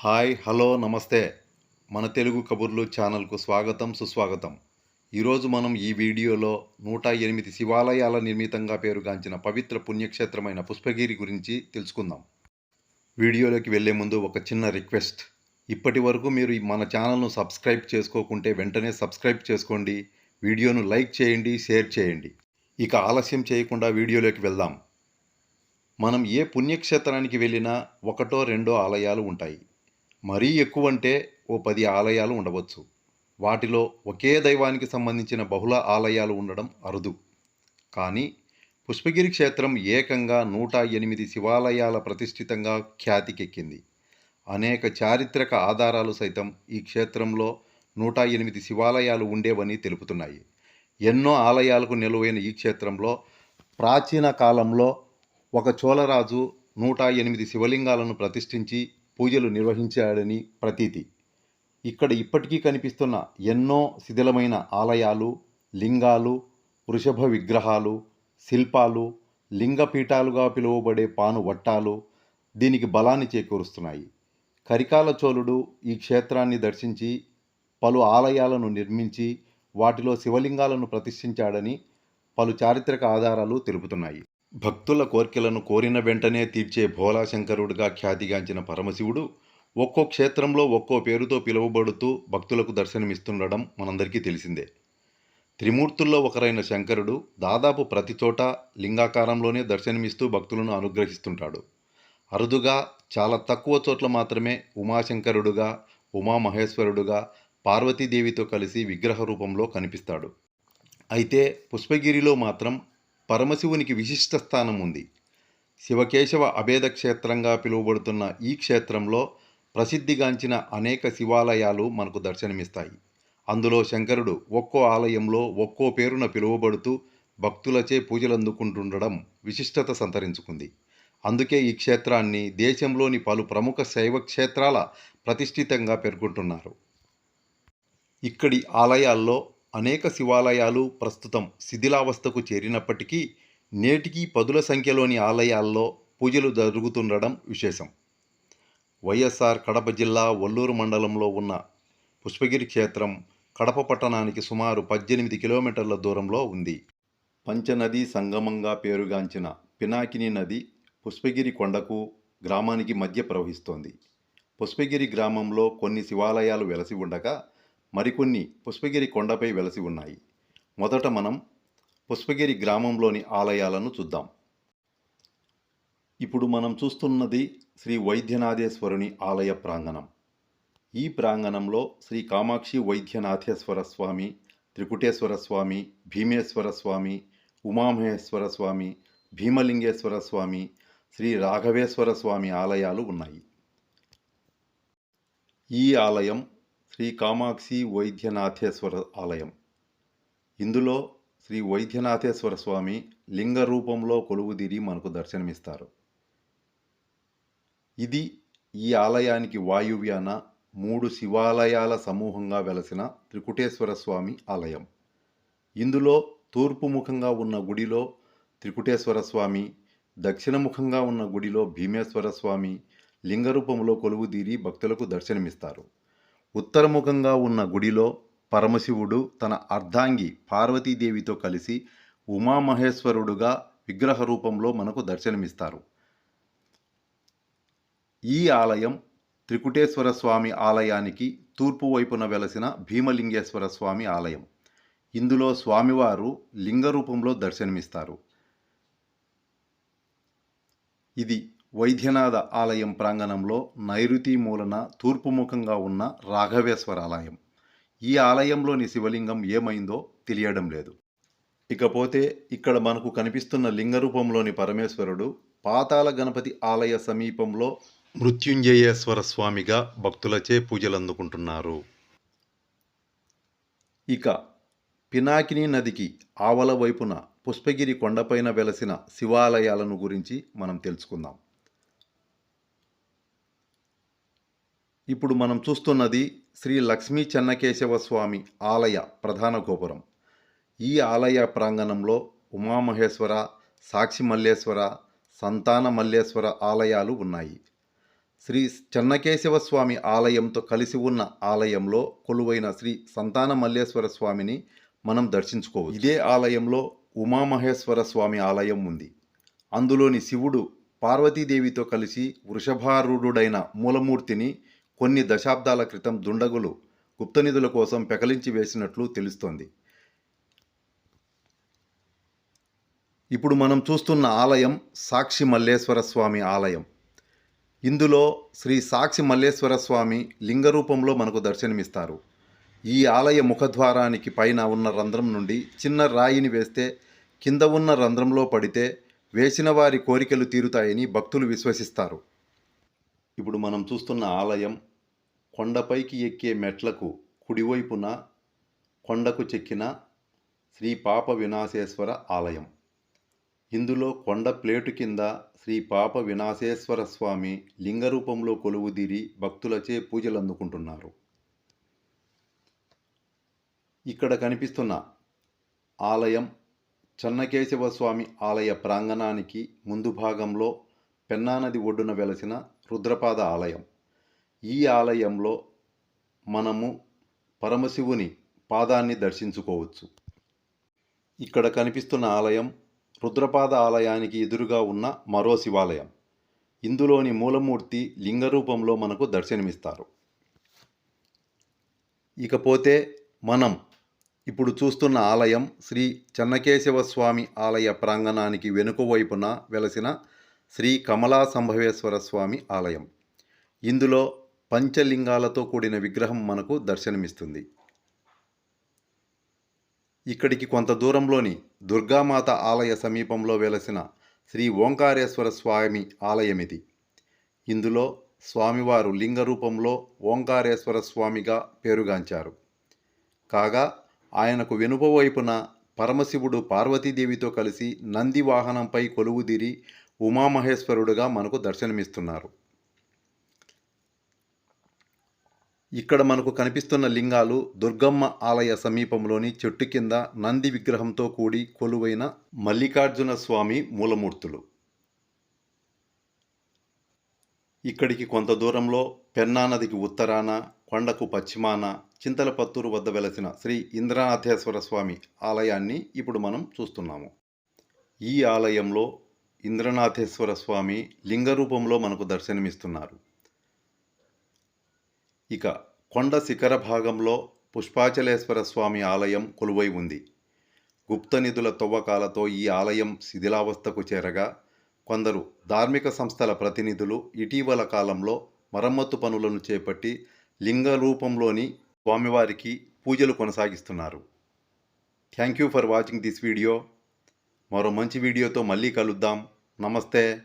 Hi hello నమస్తే మన తెలుగు కబుర్లు ఛానల్కు స్వాగతం సుస్వాగతం. ఈరోజు మనం ఈ వీడియోలో 108 శివాలయాల నిర్మితంగా పేరుగాంచిన పవిత్ర పుణ్యక్షేత్రమైన పుష్పగిరి గురించి తెలుసుకుందాం. వీడియోలోకి వెళ్లే ముందు ఒక చిన్న రిక్వెస్ట్. ఇప్పటి వరకు మీరు మన ఛానల్ను సబ్స్క్రైబ్ చేసుకోకుంటే వెంటనే సబ్స్క్రైబ్ చేసుకోండి, వీడియోను లైక్ చేయండి, షేర్ చేయండి. ఇక ఆలస్యం చేయకుండా వీడియోలోకి వెళ్దాం. మనం ఏ పుణ్యక్షేత్రానికి వెళ్ళినా ఒకటో రెండో ఆలయాలు ఉంటాయి. మరీ ఎక్కువంటే ఓ 10 ఆలయాలు ఉండవచ్చు. వాటిలో ఒకే దైవానికి సంబంధించిన బహుళ ఆలయాలు ఉండడం అరుదు. కానీ పుష్పగిరి క్షేత్రం ఏకంగా 108 శివాలయాల ప్రతిష్ఠితంగా ఖ్యాతికెక్కింది. అనేక చారిత్రక ఆధారాలు సైతం ఈ క్షేత్రంలో 108 శివాలయాలు ఉండేవని తెలుపుతున్నాయి. ఎన్నో ఆలయాలకు నెలవైన ఈ క్షేత్రంలో ప్రాచీన కాలంలో ఒక చోళరాజు 108 శివలింగాలను ప్రతిష్ఠించి పూజలు నిర్వహించాడని ప్రతీతి. ఇక్కడ ఇప్పటికీ కనిపిస్తున్న ఎన్నో శిథిలమైన ఆలయాలు, లింగాలు, వృషభ విగ్రహాలు, శిల్పాలు, లింగపీఠాలుగా పిలువబడే పానువట్టాలు దీనికి బలాన్ని చేకూరుస్తున్నాయి. కరికాల చోళుడు ఈ క్షేత్రాన్ని దర్శించి పలు ఆలయాలను నిర్మించి వాటిలో శివలింగాలను ప్రతిష్ఠించాడని పలు చారిత్రక ఆధారాలు తెలుపుతున్నాయి. భక్తుల కోర్కెలను కోరిన వెంటనే తీర్చే భోలాశంకరుడిగా ఖ్యాతిగాంచిన పరమశివుడు ఒక్కో క్షేత్రంలో ఒక్కో పేరుతో పిలువబడుతూ భక్తులకు దర్శనమిస్తుండడం మనందరికీ తెలిసిందే. త్రిమూర్తుల్లో ఒకరైన శంకరుడు దాదాపు ప్రతి చోట లింగాకారంలోనే దర్శనమిస్తూ భక్తులను అనుగ్రహిస్తుంటాడు. అరుదుగా చాలా తక్కువ చోట్ల మాత్రమే ఉమాశంకరుడుగా, ఉమామహేశ్వరుడుగా, పార్వతీదేవితో కలిసి విగ్రహ రూపంలో కనిపిస్తాడు. అయితే పుష్పగిరిలో మాత్రం పరమశివునికి విశిష్ట స్థానం ఉంది. శివకేశవ అభేద క్షేత్రంగా పిలువబడుతున్న ఈ క్షేత్రంలో ప్రసిద్ధిగాంచిన అనేక శివాలయాలు మనకు దర్శనమిస్తాయి. అందులో శంకరుడు ఒక్కో ఆలయంలో ఒక్కో పేరున పిలువబడుతూ భక్తులచే పూజలందుకుంటుండడం విశిష్టత సంతరించుకుంది. అందుకే ఈ క్షేత్రాన్ని దేశంలోని పలు ప్రముఖ శైవ క్షేత్రాల ప్రతిష్ఠితంగా పేర్కొంటున్నారు. ఇక్కడి ఆలయాల్లో అనేక శివాలయాలు ప్రస్తుతం శిథిలావస్థకు చేరినప్పటికీ నేటికీ పదుల సంఖ్యలోని ఆలయాల్లో పూజలు జరుగుతుండడం విశేషం. వైఎస్ఆర్ కడప జిల్లా ఒల్లూరు మండలంలో ఉన్న పుష్పగిరి క్షేత్రం కడప పట్టణానికి సుమారు 18 కిలోమీటర్ల దూరంలో ఉంది. పంచనదీ సంగమంగా పేరుగాంచిన పినాకిని నది పుష్పగిరి కొండకు గ్రామానికి మధ్య ప్రవహిస్తోంది. పుష్పగిరి గ్రామంలో కొన్ని శివాలయాలు వెలసి ఉండగా మరికొన్ని పుష్పగిరి కొండపై వెలసి ఉన్నాయి. మొదట మనం పుష్పగిరి గ్రామంలోని ఆలయాలను చూద్దాం. ఇప్పుడు మనం చూస్తున్నది శ్రీ వైద్యనాథేశ్వరుని ఆలయ ప్రాంగణం. ఈ ప్రాంగణంలో శ్రీ కామాక్షి వైద్యనాథేశ్వర స్వామి, త్రికుటేశ్వర స్వామి, భీమేశ్వర స్వామి, ఉమామహేశ్వర స్వామి, భీమలింగేశ్వర స్వామి, శ్రీ రాఘవేశ్వర స్వామి ఆలయాలు ఉన్నాయి. ఈ ఆలయం శ్రీ కామాక్షి వైద్యనాథేశ్వర ఆలయం. ఇందులో శ్రీ వైద్యనాథేశ్వర స్వామి లింగ రూపంలో కొలువుదీరి మనకు దర్శనమిస్తారు. ఇది ఈ ఆలయానికి వాయువ్యాన 3 శివాలయాల సమూహంగా వెలసిన త్రికుటేశ్వర స్వామి ఆలయం. ఇందులో తూర్పు ముఖంగా ఉన్న గుడిలో త్రికుటేశ్వర స్వామి, దక్షిణముఖంగా ఉన్న గుడిలో భీమేశ్వర స్వామి లింగ రూపంలో కొలువుదీరి భక్తులకు దర్శనమిస్తారు. ఉత్తరముఖంగా ఉన్న గుడిలో పరమశివుడు తన అర్ధాంగి పార్వతీదేవితో కలిసి ఉమామహేశ్వరుడుగా విగ్రహ రూపంలో మనకు దర్శనమిస్తారు. ఈ ఆలయం త్రికుటేశ్వర స్వామి ఆలయానికి తూర్పు వైపున వెలసిన భీమలింగేశ్వర స్వామి ఆలయం. ఇందులో స్వామివారు లింగ రూపంలో దర్శనమిస్తారు. ఇది వైద్యనాథ ఆలయం ప్రాంగణంలో నైరుతి మూలన తూర్పుముఖంగా ఉన్న రాఘవేశ్వర ఆలయం. ఈ ఆలయంలోని శివలింగం ఏమైందో తెలియడం లేదు. ఇకపోతే ఇక్కడ మనకు కనిపిస్తున్న లింగ రూపంలోని పరమేశ్వరుడు పాతాళ గణపతి ఆలయ సమీపంలో మృత్యుంజయేశ్వర స్వామిగా భక్తులచే పూజలందుకుంటున్నారు. ఇక పినాకిని నదికి ఆవల వైపున పుష్పగిరి కొండపైన వెలసిన శివాలయాలను గురించి మనం తెలుసుకుందాం. ఇప్పుడు మనం చూస్తున్నది శ్రీ లక్ష్మీ చెన్నకేశవ స్వామి ఆలయ ప్రధాన గోపురం. ఈ ఆలయ ప్రాంగణంలో ఉమామహేశ్వర, సాక్షి మల్లేశ్వర, సంతాన మల్లేశ్వర ఆలయాలు ఉన్నాయి. శ్రీ చెన్నకేశవ స్వామి ఆలయంతో కలిసి ఉన్న ఆలయంలో కొలువైన శ్రీ సంతాన మల్లేశ్వర స్వామిని మనం దర్శించుకోవచ్చు. ఇదే ఆలయంలో ఉమామహేశ్వర స్వామి ఆలయం ఉంది. అందులోని శివుడు పార్వతీదేవితో కలిసి వృషభారూఢుడైన మూలమూర్తిని కొన్ని దశాబ్దాల క్రితం దుండగులు గుప్తనిధుల కోసం పెకలించి వేసినట్లు తెలుస్తోంది. ఇప్పుడు మనం చూస్తున్న ఆలయం సాక్షి మల్లేశ్వర స్వామి ఆలయం. ఇందులో శ్రీ సాక్షి మల్లేశ్వర స్వామి లింగ రూపంలో మనకు దర్శనమిస్తారు. ఈ ఆలయ ముఖద్వారానికి పైన ఉన్న రంధ్రం నుండి చిన్న రాయిని వేస్తే కింద ఉన్న రంధ్రంలో పడితే వేసిన వారి కోరికలు తీరుతాయని భక్తులు విశ్వసిస్తారు. ఇప్పుడు మనం చూస్తున్న ఆలయం కొండపైకి ఎక్కే మెట్లకు కుడివైపున కొండకు చెక్కిన శ్రీ పాప వినాశేశ్వర ఆలయం. ఇందులో కొండ ప్లేటు కింద శ్రీ పాప వినాశేశ్వర స్వామి లింగ రూపంలో కొలువుదీరి భక్తులచే పూజలు అందుకుంటున్నారు. ఇక్కడ కనిపిస్తున్న ఆలయం చెన్నకేశవ స్వామి ఆలయ ప్రాంగణానికి ముందు భాగంలో పెన్నా నది ఒడ్డున వెలసిన రుద్రపాద ఆలయం. ఈ ఆలయంలో మనము పరమశివుని పాదాన్ని దర్శించుకోవచ్చు. ఇక్కడ కనిపిస్తున్న ఆలయం రుద్రపాద ఆలయానికి ఎదురుగా ఉన్న మరో శివాలయం. ఇందులోని మూలమూర్తి లింగ రూపంలో మనకు దర్శనమిస్తారు. ఇకపోతే మనం ఇప్పుడు చూస్తున్న ఆలయం శ్రీ చెన్నకేశవ స్వామి ఆలయ ప్రాంగణానికి వెనుక వైపున వెలసిన శ్రీ కమలా సంభవేశ్వర స్వామి ఆలయం. ఇందులో పంచలింగాలతో కూడిన విగ్రహం మనకు దర్శనమిస్తుంది. ఇక్కడికి కొంత దూరంలోని దుర్గామాత ఆలయ సమీపంలో వెలసిన శ్రీ ఓంకారేశ్వర స్వామి ఆలయం ఇది. ఇందులో స్వామివారు లింగ రూపంలో ఓంకారేశ్వర స్వామిగా పేరుగాంచారు. కాగా ఆయనకు వెనుక వైపున పరమశివుడు పార్వతీదేవితో కలిసి నంది వాహనంపై కొలువుదీరి ఉమామహేశ్వరుడుగా మనకు దర్శనమిస్తున్నారు. ఇక్కడ మనకు కనిపిస్తున్న లింగాలు దుర్గమ్మ ఆలయ సమీపంలోని చెట్టు కింద నంది విగ్రహంతో కూడి కొలువైన మల్లికార్జున స్వామి మూలమూర్తులు. ఇక్కడికి కొంత దూరంలో పెన్నా నదికి ఉత్తరాన కొండకు పశ్చిమాన చింతలపత్తూరు వద్ద వెలసిన శ్రీ ఇంద్రనాథేశ్వర స్వామి ఆలయాన్ని ఇప్పుడు మనం చూస్తున్నాము. ఈ ఆలయంలో ఇంద్రనాథేశ్వర స్వామి లింగ రూపంలో మనకు దర్శనమిస్తున్నారు. ఇక కొండ శిఖర భాగంలో పుష్పాచలేశ్వర స్వామి ఆలయం కొలువై ఉంది. గుప్త నిధుల తవ్వకాలతో ఈ ఆలయం శిథిలావస్థకు చేరగా కొందరు ధార్మిక సంస్థల ప్రతినిధులు ఇటీవల కాలంలో మరమ్మతు పనులను చేపట్టి లింగ రూపంలోని స్వామివారికి పూజలు కొనసాగిస్తున్నారు. Thank you for watching this video. మరో మంచి వీడియోతో మళ్ళీ కలుద్దాం. నమస్తే.